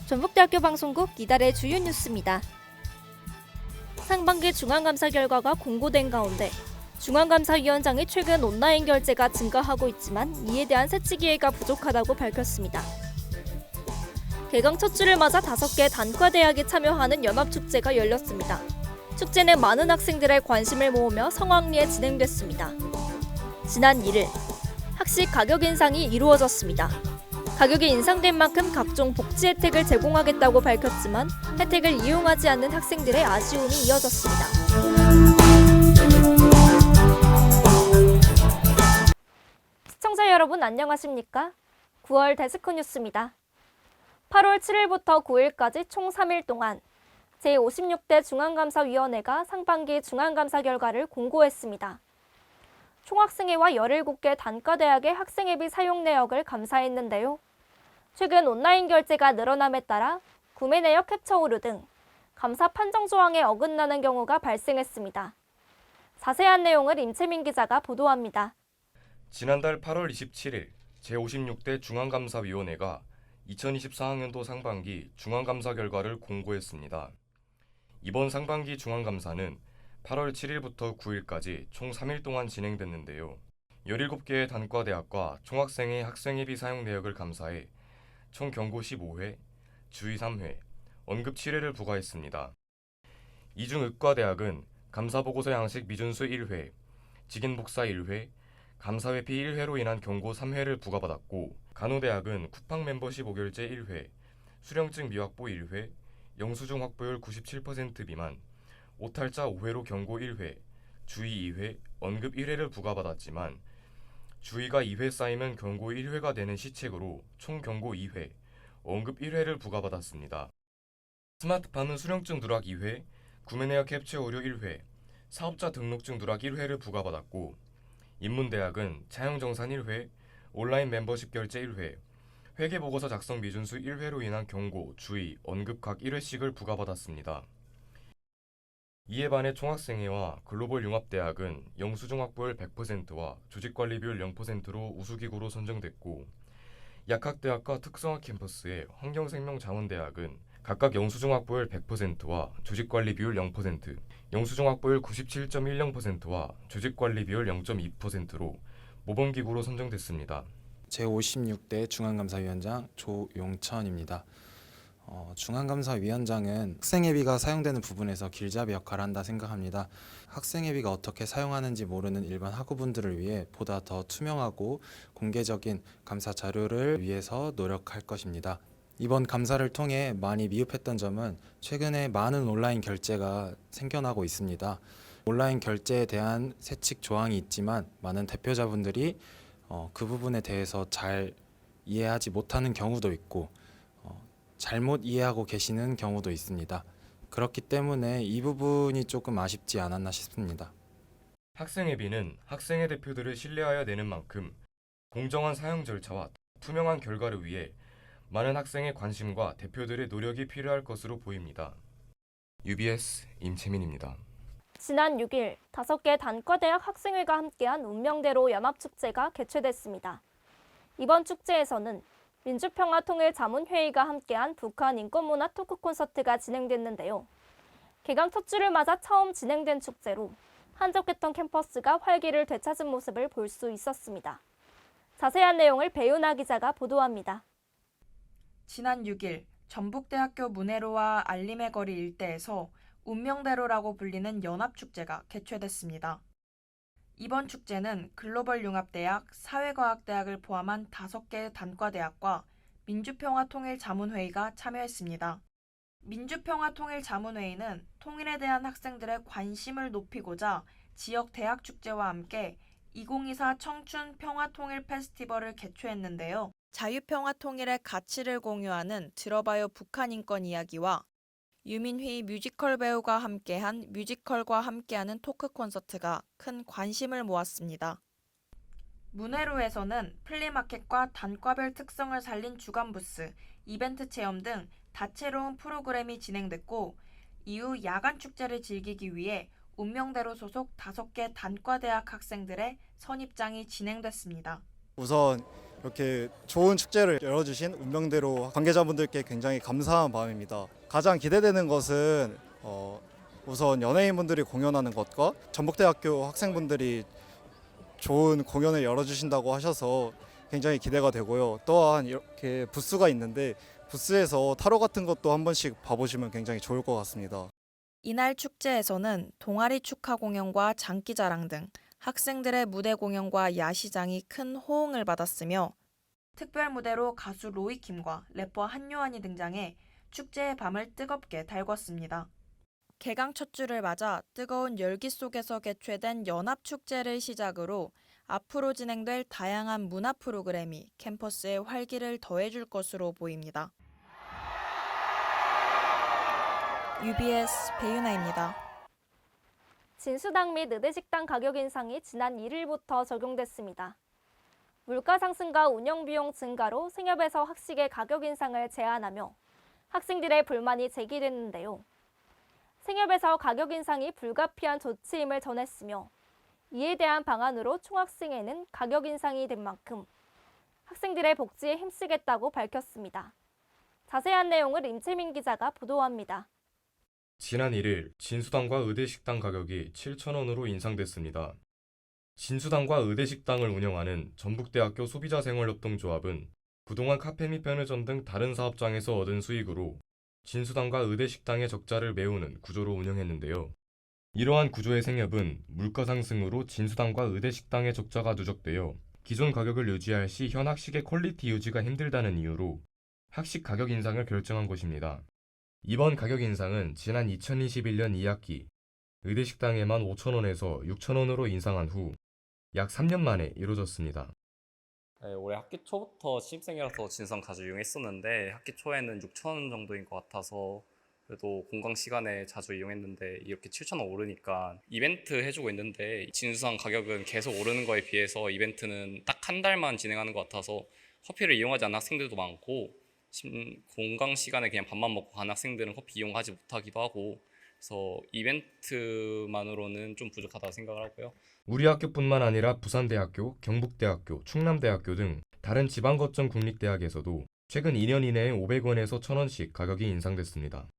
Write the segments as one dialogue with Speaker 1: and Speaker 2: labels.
Speaker 1: 전북대학교 방송국 이달의 주요 뉴스입니다. 상반기 중앙감사 결과가 공고된 가운데 중앙감사위원장이 최근 온라인 결제가 증가하고 있지만 이에 대한 세치기회가 부족하다고 밝혔습니다. 개강 첫 주를 맞아 5개 단과대학이 참여하는 연합축제가 열렸습니다. 축제는 많은 학생들의 관심을 모으며 성황리에 진행됐습니다. 지난 1일 학식 가격 인상이 이루어졌습니다. 가격이 인상된 만큼 각종 복지 혜택을 제공하겠다고 밝혔지만 혜택을 이용하지 않는 학생들의 아쉬움이 이어졌습니다. 시청자 여러분 안녕하십니까? 9월 데스크 뉴스입니다. 8월 7일부터 9일까지 총 3일 동안 제56대 중앙감사위원회가 상반기 중앙감사 결과를 공고했습니다. 총학생회와 17개 단과대학의 학생회비 사용 내역을 감사했는데요. 최근 온라인 결제가 늘어남에 따라 구매 내역 캡처 오류 등 감사 판정 조항에 어긋나는 경우가 발생했습니다. 자세한 내용을 임채민 기자가 보도합니다.
Speaker 2: 지난달 8월 27일 제56대 중앙감사위원회가 2024학년도 상반기 중앙감사 결과를 공고했습니다. 이번 상반기 중앙감사는 8월 7일부터 9일까지 총 3일 동안 진행됐는데요. 17개의 단과대학과 총학생회 학생회비 사용 내역을 감사해 총 경고 15회, 주의 3회, 언급 7회를 부과했습니다. 이 중 의과대학은 감사보고서 양식 미준수 1회, 직인복사 1회, 감사회피 1회로 인한 경고 3회를 부과받았고 간호대학은 쿠팡 멤버십 5결제 1회, 수령증 미확보 1회, 영수증 확보율 97% 미만, 오탈자 5회로 경고 1회, 주의 2회, 언급 1회를 부과받았지만 주의가 2회 쌓이면 경고 1회가 되는 시책으로 총 경고 2회, 언급 1회를 부과받았습니다. 스마트팜은 수령증 누락 2회, 구매내역 캡처 오류 1회, 사업자 등록증 누락 1회를 부과받았고 인문대학은 차용정산 1회, 온라인 멤버십 결제 1회, 회계보고서 작성 미준수 1회로 인한 경고, 주의, 언급 각 1회씩을 부과받았습니다. 이에 반해 총학생회와 글로벌 융합대학은 영수증 확보율 100%와 조직관리 비율 0%로 우수기구로 선정됐고 약학대학과 특성화 캠퍼스의 환경생명자원대학은 각각 영수증 확보율 100%와 조직관리 비율 0%, 영수증 확보율 97.10%와 조직관리 비율 0.2%로 모범기구로 선정됐습니다.
Speaker 3: 제56대 중앙감사위원장 조용천입니다. 중앙감사위원장은 학생회비가 사용되는 부분에서 길잡이 역할을 한다 생각합니다. 학생회비가 어떻게 사용하는지 모르는 일반 학우분들을 위해 보다 더 투명하고 공개적인 감사 자료를 위해서 노력할 것입니다. 이번 감사를 통해 많이 미흡했던 점은 최근에 많은 온라인 결제가 생겨나고 있습니다. 온라인 결제에 대한 세칙 조항이 있지만 많은 대표자분들이 그 부분에 대해서 잘 이해하지 못하는 경우도 있고 잘못 이해하고 계시는 경우도 있습니다. 그렇기 때문에 이 부분이 조금 아쉽지 않았나 싶습니다.
Speaker 2: 학생회비는 학생회 대표들을 신뢰하여 내는 만큼 공정한 사용 절차와 투명한 결과를 위해 많은 학생의 관심과 대표들의 노력이 필요할 것으로 보입니다. UBS 임채민입니다.
Speaker 1: 지난 6일 5개 단과대학 학생회가 함께한 운명대로 연합축제가 개최됐습니다. 이번 축제에서는 민주평화통일자문회의가 함께한 북한 인권문화 토크 콘서트가 진행됐는데요. 개강 첫 주를 맞아 처음 진행된 축제로 한적했던 캠퍼스가 활기를 되찾은 모습을 볼 수 있었습니다. 자세한 내용을 배윤아 기자가 보도합니다.
Speaker 4: 지난 6일 전북대학교 문해로와 알림의 거리 일대에서 운명대로라고 불리는 연합축제가 개최됐습니다. 이번 축제는 글로벌 융합대학, 사회과학대학을 포함한 5개 단과대학과 민주평화통일자문회의가 참여했습니다. 민주평화통일자문회의는 통일에 대한 학생들의 관심을 높이고자 지역 대학축제와 함께 2024 청춘평화통일 페스티벌을 개최했는데요. 자유평화통일의 가치를 공유하는 들어봐요 북한 인권 이야기와 유민휘 뮤지컬 배우가 함께한 뮤지컬과 함께하는 토크 콘서트가 큰 관심을 모았습니다. 문해로에서는 플리마켓과 단과별 특성을 살린 주간 부스, 이벤트 체험 등 다채로운 프로그램이 진행됐고 이후 야간 축제를 즐기기 위해 운명대로 소속 5개 단과대학 학생들의 선입장이 진행됐습니다.
Speaker 5: 우선 이렇게 좋은 축제를 열어주신 운명대로 관계자분들께 굉장히 감사한 마음입니다. 가장 기대되는 것은 우선 연예인분들이 공연하는 것과 전북대학교 학생분들이 좋은 공연을 열어주신다고 하셔서 굉장히 기대가 되고요. 또한 이렇게 부스가 있는데 부스에서 타로 같은 것도 한 번씩 봐보시면 굉장히 좋을 것 같습니다.
Speaker 4: 이날 축제에서는 동아리 축하 공연과 장기자랑 등 학생들의 무대 공연과 야시장이 큰 호응을 받았으며 특별 무대로 가수 로이킴과 래퍼 한요한이 등장해 축제의 밤을 뜨겁게 달궜습니다. 개강 첫 주를 맞아 뜨거운 열기 속에서 개최된 연합축제를 시작으로 앞으로 진행될 다양한 문화 프로그램이 캠퍼스에 활기를 더해줄 것으로 보입니다. UBS 배윤아입니다.
Speaker 1: 진수당 및 의대식당 가격 인상이 지난 1일부터 적용됐습니다. 물가 상승과 운영비용 증가로 생협에서 학식의 가격 인상을 제한하며 학생들의 불만이 제기됐는데요. 생협에서 가격 인상이 불가피한 조치임을 전했으며 이에 대한 방안으로 총학생회는 가격 인상이 된 만큼 학생들의 복지에 힘쓰겠다고 밝혔습니다. 자세한 내용을 임채민 기자가 보도합니다.
Speaker 2: 지난 1일 진수당과 의대식당 가격이 7,000원으로 인상됐습니다. 진수당과 의대식당을 운영하는 전북대학교 소비자생활협동조합은 그동안 카페 및 편의점 등 다른 사업장에서 얻은 수익으로 진수당과 의대식당의 적자를 메우는 구조로 운영했는데요. 이러한 구조의 생협은 물가 상승으로 진수당과 의대식당의 적자가 누적되어 기존 가격을 유지할 시 현 학식의 퀄리티 유지가 힘들다는 이유로 학식 가격 인상을 결정한 것입니다. 이번 가격 인상은 지난 2021년 2학기 의대식당에만 5,000원에서 6,000원으로 인상한 후 약 3년 만에 이루어졌습니다.
Speaker 6: 네, 올해 학기 초부터 신입생이라서 진수당 자주 이용했었는데 학기 초에는 6,000원 정도인 것 같아서 그래도 공강 시간에 자주 이용했는데 이렇게 7,000원 오르니까 이벤트 해주고 있는데 진수당 가격은 계속 오르는 거에 비해서 이벤트는 딱 한 달만 진행하는 것 같아서 커피를 이용하지 않는 학생들도 많고 공강 시간에 그냥 밥만 먹고 가는 학생들은 커피 이용하지 못하기도 하고 그래서 이벤트만으로는 좀 부족하다고 생각을 하고요.
Speaker 2: 우리 학교뿐만 아니라 부산대학교, 경북대학교, 충남대학교 등 다른 지방거점 국립대학에서도 최근 2년 이내에 500원에서 1,000원씩 가격이 인상됐습니다.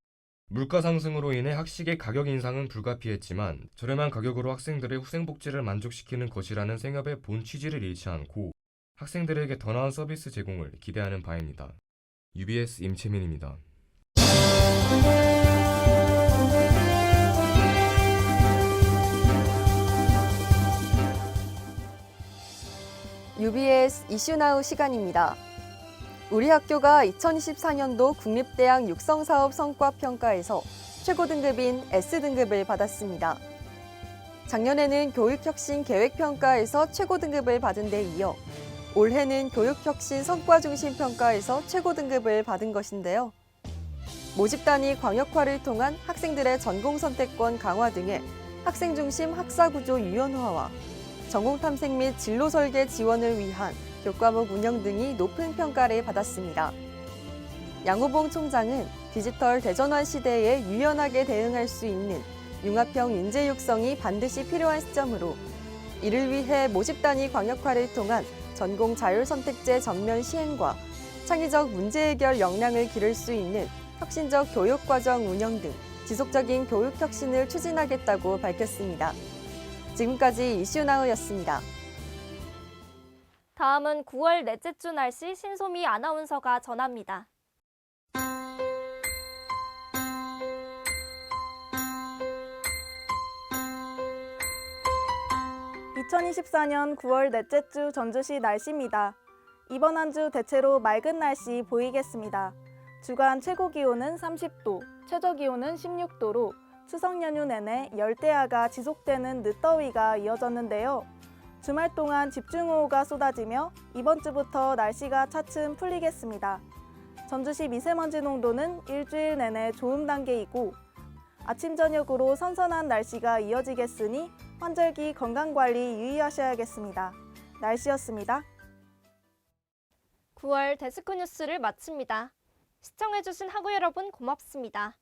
Speaker 2: 물가 상승으로 인해 학식의 가격 인상은 불가피했지만 저렴한 가격으로 학생들의 후생복지를 만족시키는 것이라는 생협의 본 취지를 잃지 않고 학생들에게 더 나은 서비스 제공을 기대하는 바입니다. UBS 임채민입니다.
Speaker 7: UBS 이슈나우 시간입니다. 우리 학교가 2024년도 국립대학 육성사업 성과평가에서 최고 등급인 S등급을 받았습니다. 작년에는 교육혁신 계획평가에서 최고 등급을 받은 데 이어 올해는 교육혁신 성과중심평가에서 최고 등급을 받은 것인데요. 모집 단위 광역화를 통한 학생들의 전공 선택권 강화 등의 학생 중심 학사구조 유연화와 전공 탐색 및 진로 설계 지원을 위한 교과목 운영 등이 높은 평가를 받았습니다. 양호봉 총장은 디지털 대전환 시대에 유연하게 대응할 수 있는 융합형 인재 육성이 반드시 필요한 시점으로 이를 위해 모집 단위 광역화를 통한 전공 자율 선택제 전면 시행과 창의적 문제 해결 역량을 기를 수 있는 혁신적 교육과정 운영 등 지속적인 교육 혁신을 추진하겠다고 밝혔습니다. 지금까지 이슈나우였습니다.
Speaker 1: 다음은 9월 넷째 주 날씨 신소미 아나운서가 전합니다.
Speaker 8: 2024년 9월 넷째 주 전주시 날씨입니다. 이번 한 주 대체로 맑은 날씨 보이겠습니다. 주간 최고 기온은 30도, 최저 기온은 16도로 추석 연휴 내내 열대야가 지속되는 늦더위가 이어졌는데요. 주말 동안 집중호우가 쏟아지며 이번 주부터 날씨가 차츰 풀리겠습니다. 전주시 미세먼지 농도는 일주일 내내 좋음 단계이고 아침 저녁으로 선선한 날씨가 이어지겠으니 환절기 건강관리 유의하셔야겠습니다. 날씨였습니다.
Speaker 1: 9월 데스크 뉴스를 마칩니다. 시청해주신 학우 여러분 고맙습니다.